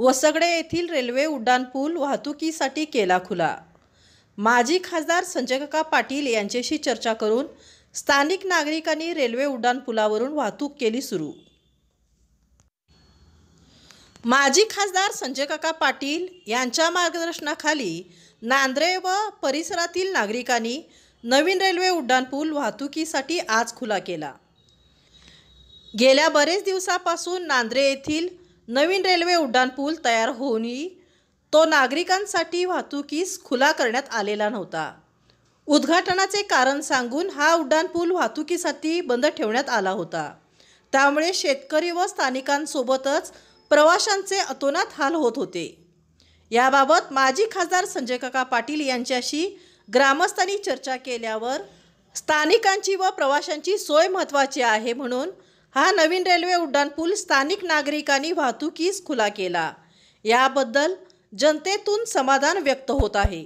वसगडे येथील रेल्वे उड्डाणपूल वाहतुकीसाठी केला खुला। माजी खासदार संजयकाका पाटील यांच्याशी चर्चा करून स्थानिक नागरिकांनी रेल्वे उड्डाणपुलावरून वाहतूक केली सुरू। माजी खासदार संजयकाका पाटील यांच्या मार्गदर्शनाखाली नांद्रे व परिसरातील नागरिकांनी नवीन रेल्वे उड्डाणपूल वाहतुकीसाठी आज खुला केला। गेल्या बरेच दिवसापासून नांद्रे येथील नवीन रेल्वे उड्डाणपूल तयार होऊनही तो नागरिकांसाठी वाहतुकीस खुला करण्यात आलेला नव्हता। उद्घाटनाचे कारण सांगून हा उड्डाणपूल वाहतुकीसाठी बंद ठेवण्यात आला होता। त्यामुळे शेतकरी व स्थानिकांसोबतच प्रवाशांचे अतोनात हाल होत होते। याबाबत माजी खासदार संजयकाका पाटील यांच्याशी ग्रामस्थांनी चर्चा केल्यावर स्थानिकांची व प्रवाशांची सोय महत्त्वाची आहे म्हणून हा नवीन रेल्वे उड्डाणपूल स्थानिक नागरिकांनी वाहतुकीस खुला केला। याबद्दल जनतेतून समाधान व्यक्त होत आहे।